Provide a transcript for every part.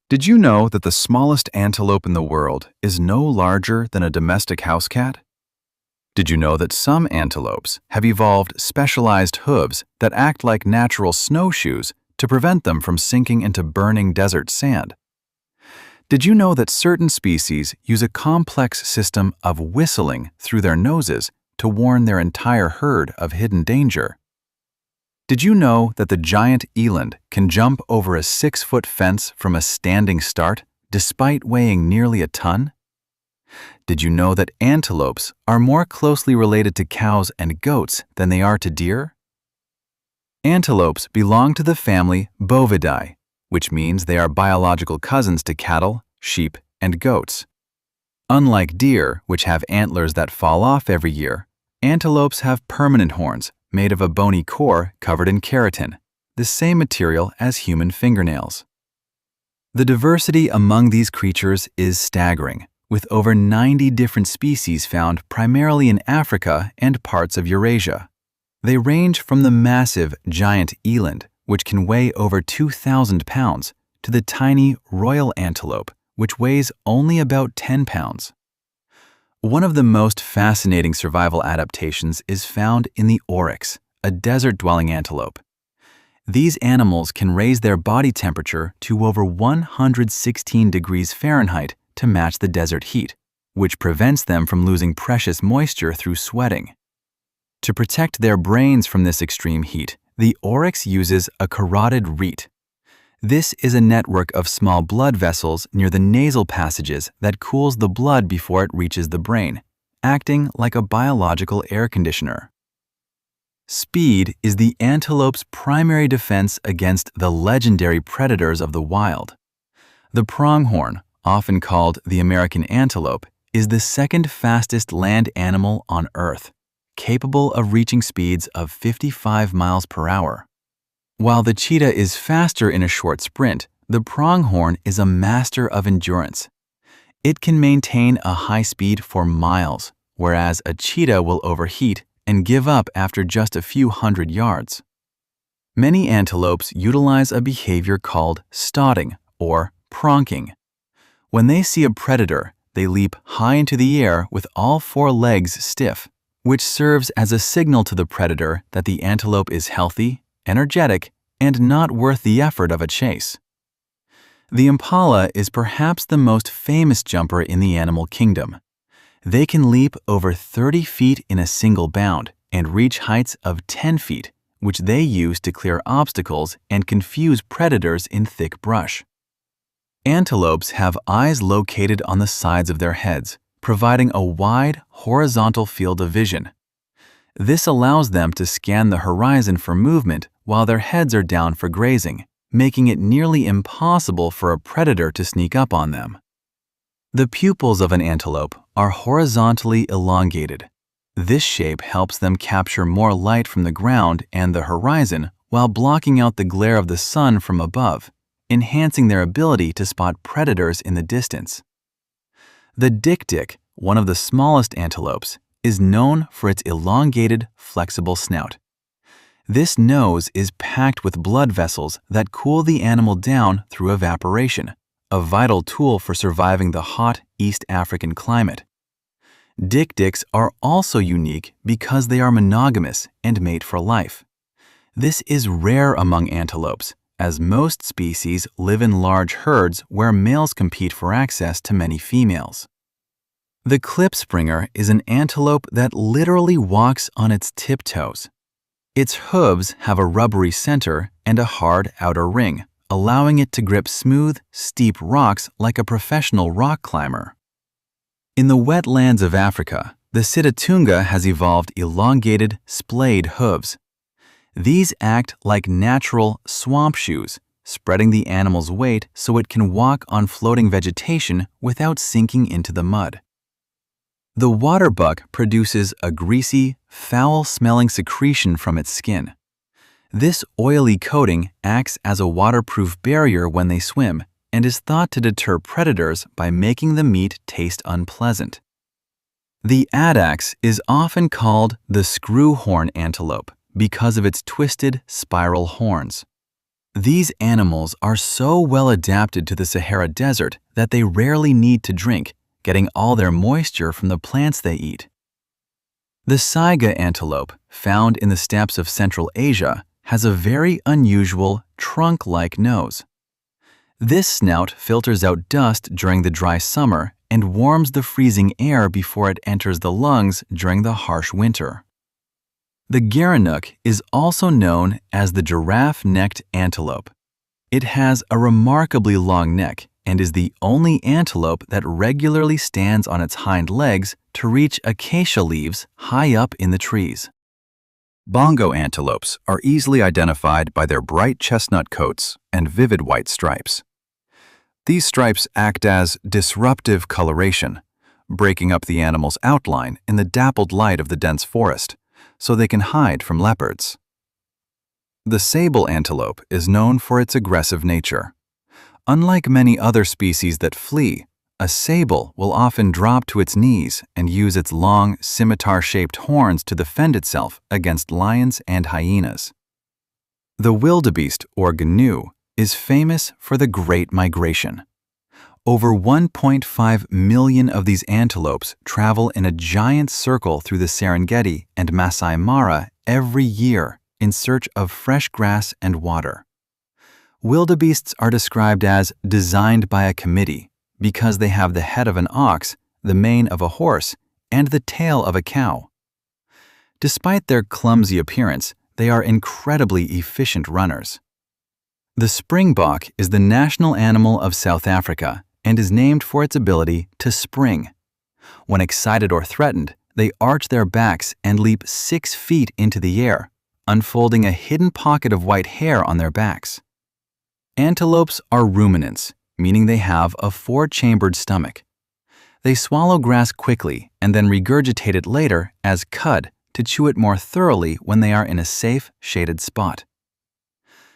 Did you know that the smallest antelope in the world is no larger than a domestic house cat? Did you know that some antelopes have evolved specialized hooves that act like natural snowshoes to prevent them from sinking into burning desert sand? Did you know that certain species use a complex system of whistling through their noses to warn their entire herd of hidden danger? Did you know that the giant eland can jump over a 6-foot fence from a standing start despite weighing nearly a ton? Did you know that antelopes are more closely related to cows and goats than they are to deer? Antelopes belong to the family Bovidae, which means they are biological cousins to cattle, sheep, and goats. Unlike deer, which have antlers that fall off every year, antelopes have permanent horns made of a bony core covered in keratin, the same material as human fingernails. The diversity among these creatures is staggering, with over 90 different species found primarily in Africa and parts of Eurasia. They range from the massive giant eland, which can weigh over 2,000 pounds, to the tiny royal antelope, which weighs only about 10 pounds. One of the most fascinating survival adaptations is found in the oryx, a desert-dwelling antelope. These animals can raise their body temperature to over 116 degrees Fahrenheit to match the desert heat, which prevents them from losing precious moisture through sweating. To protect their brains from this extreme heat, the oryx uses a carotid rete. This is a network of small blood vessels near the nasal passages that cools the blood before it reaches the brain, acting like a biological air conditioner. Speed is the antelope's primary defense against the legendary predators of the wild. The pronghorn, often called the American antelope, is the second fastest land animal on Earth, capable of reaching speeds of 55 miles per hour. While the cheetah is faster in a short sprint, the pronghorn is a master of endurance. It can maintain a high speed for miles, whereas a cheetah will overheat and give up after just a few hundred yards. Many antelopes utilize a behavior called stotting or pronking. When they see a predator, they leap high into the air with all 4 legs stiff, which serves as a signal to the predator that the antelope is healthy, energetic, and not worth the effort of a chase. The impala is perhaps the most famous jumper in the animal kingdom. They can leap over 30 feet in a single bound and reach heights of 10 feet, which they use to clear obstacles and confuse predators in thick brush. Antelopes have eyes located on the sides of their heads, providing a wide, horizontal field of vision. This allows them to scan the horizon for movement while their heads are down for grazing, making it nearly impossible for a predator to sneak up on them. The pupils of an antelope are horizontally elongated. This shape helps them capture more light from the ground and the horizon while blocking out the glare of the sun from above, enhancing their ability to spot predators in the distance. The dik-dik, one of the smallest antelopes, is known for its elongated, flexible snout. This nose is packed with blood vessels that cool the animal down through evaporation, a vital tool for surviving the hot East African climate. Dik-diks are also unique because they are monogamous and mate for life. This is rare among antelopes, as most species live in large herds where males compete for access to many females. The klipspringer is an antelope that literally walks on its tiptoes. Its hooves have a rubbery center and a hard outer ring, allowing it to grip smooth, steep rocks like a professional rock climber. In the wetlands of Africa, the sitatunga has evolved elongated, splayed hooves. These act like natural swamp shoes, spreading the animal's weight so it can walk on floating vegetation without sinking into the mud. The waterbuck produces a greasy, foul-smelling secretion from its skin. This oily coating acts as a waterproof barrier when they swim and is thought to deter predators by making the meat taste unpleasant. The addax is often called the screw-horn antelope because of its twisted, spiral horns. These animals are so well adapted to the Sahara Desert that they rarely need to drink, getting all their moisture from the plants they eat. The saiga antelope, found in the steppes of Central Asia, has a very unusual trunk-like nose. This snout filters out dust during the dry summer and warms the freezing air before it enters the lungs during the harsh winter. The gerenuk is also known as the giraffe-necked antelope. It has a remarkably long neck and is the only antelope that regularly stands on its hind legs to reach acacia leaves high up in the trees. Bongo antelopes are easily identified by their bright chestnut coats and vivid white stripes. These stripes act as disruptive coloration, breaking up the animal's outline in the dappled light of the dense forest, so they can hide from leopards. The sable antelope is known for its aggressive nature. Unlike many other species that flee, a sable will often drop to its knees and use its long, scimitar-shaped horns to defend itself against lions and hyenas. The wildebeest, or gnu, is famous for the Great Migration. Over 1.5 million of these antelopes travel in a giant circle through the Serengeti and Masai Mara every year in search of fresh grass and water. Wildebeests are described as designed by a committee because they have the head of an ox, the mane of a horse, and the tail of a cow. Despite their clumsy appearance, they are incredibly efficient runners. The springbok is the national animal of South Africa and is named for its ability to spring. When excited or threatened, they arch their backs and leap 6 feet into the air, unfolding a hidden pocket of white hair on their backs. Antelopes are ruminants, meaning they have a 4-chambered stomach. They swallow grass quickly and then regurgitate it later as cud to chew it more thoroughly when they are in a safe, shaded spot.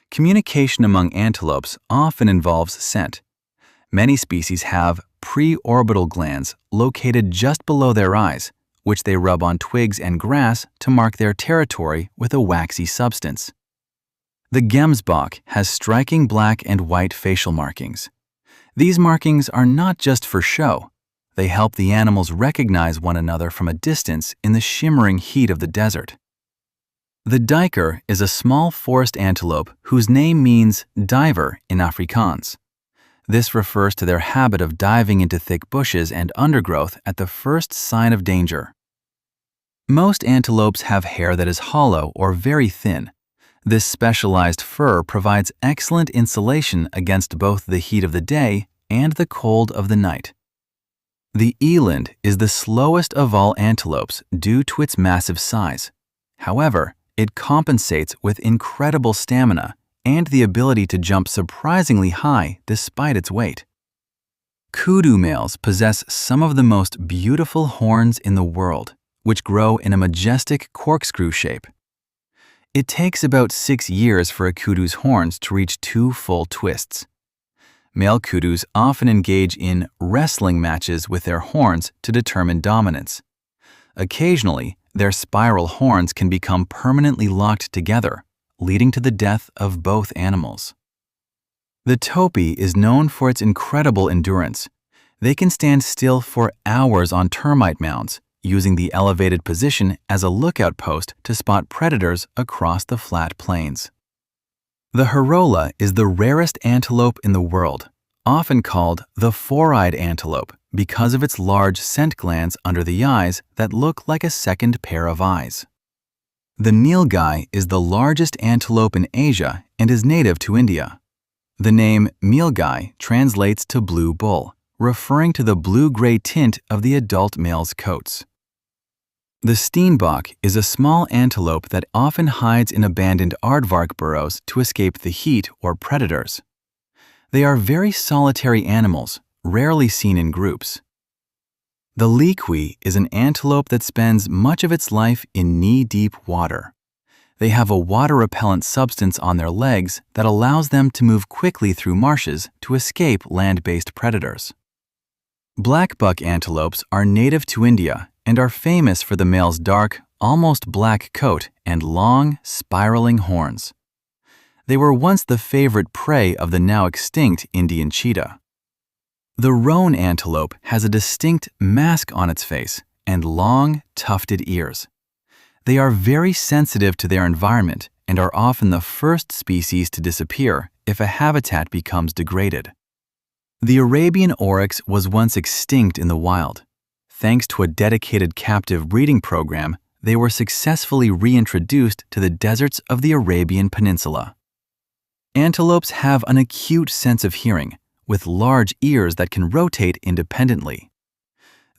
Communication among antelopes often involves scent. Many species have preorbital glands located just below their eyes, which they rub on twigs and grass to mark their territory with a waxy substance. The gemsbok has striking black and white facial markings. These markings are not just for show. They help the animals recognize one another from a distance in the shimmering heat of the desert. The duiker is a small forest antelope whose name means diver in Afrikaans. This refers to their habit of diving into thick bushes and undergrowth at the first sign of danger. Most antelopes have hair that is hollow or very thin. This specialized fur provides excellent insulation against both the heat of the day and the cold of the night. The eland is the slowest of all antelopes due to its massive size. However, it compensates with incredible stamina and the ability to jump surprisingly high despite its weight. Kudu males possess some of the most beautiful horns in the world, which grow in a majestic corkscrew shape. It takes about 6 years for a kudu's horns to reach 2 full twists. Male kudus often engage in wrestling matches with their horns to determine dominance. Occasionally, their spiral horns can become permanently locked together, leading to the death of both animals. The topi is known for its incredible endurance. They can stand still for hours on termite mounds, using the elevated position as a lookout post to spot predators across the flat plains. The Hirola is the rarest antelope in the world, often called the four-eyed antelope because of its large scent glands under the eyes that look like a second pair of eyes. The nilgai is the largest antelope in Asia and is native to India. The name nilgai translates to blue bull, referring to the blue-gray tint of the adult male's coats. The steenbok is a small antelope that often hides in abandoned aardvark burrows to escape the heat or predators. They are very solitary animals, rarely seen in groups. The liqui is an antelope that spends much of its life in knee-deep water. They have a water-repellent substance on their legs that allows them to move quickly through marshes to escape land-based predators. Blackbuck antelopes are native to India and are famous for the male's dark, almost black coat and long, spiraling horns. They were once the favorite prey of the now extinct Indian cheetah. The roan antelope has a distinct mask on its face and long, tufted ears. They are very sensitive to their environment and are often the first species to disappear if a habitat becomes degraded. The Arabian oryx was once extinct in the wild. Thanks to a dedicated captive breeding program, they were successfully reintroduced to the deserts of the Arabian Peninsula. Antelopes have an acute sense of hearing, with large ears that can rotate independently.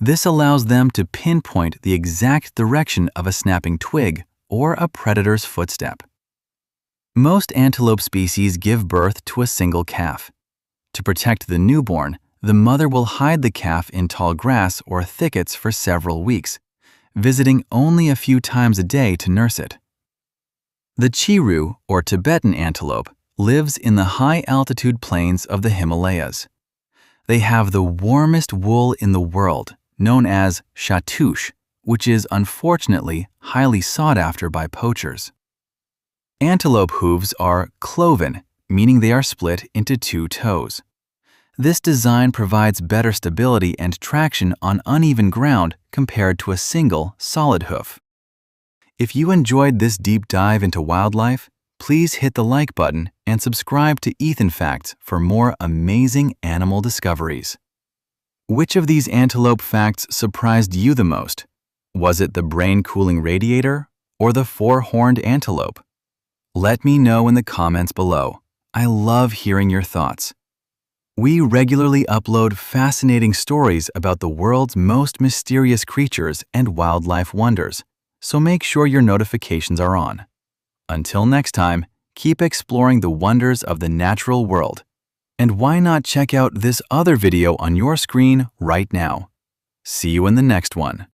This allows them to pinpoint the exact direction of a snapping twig or a predator's footstep. Most antelope species give birth to a single calf. To protect the newborn, the mother will hide the calf in tall grass or thickets for several weeks, visiting only a few times a day to nurse it. The chiru, or Tibetan antelope, lives in the high-altitude plains of the Himalayas. They have the warmest wool in the world, known as chatouche, which is unfortunately highly sought after by poachers. Antelope hooves are cloven, meaning they are split into 2 toes. This design provides better stability and traction on uneven ground compared to a single, solid hoof. If you enjoyed this deep dive into wildlife, please hit the like button and subscribe to Ethan Facts for more amazing animal discoveries. Which of these antelope facts surprised you the most? Was it the brain-cooling radiator or the 4-horned antelope? Let me know in the comments below. I love hearing your thoughts. We regularly upload fascinating stories about the world's most mysterious creatures and wildlife wonders, so make sure your notifications are on. Until next time, keep exploring the wonders of the natural world. And why not check out this other video on your screen right now? See you in the next one.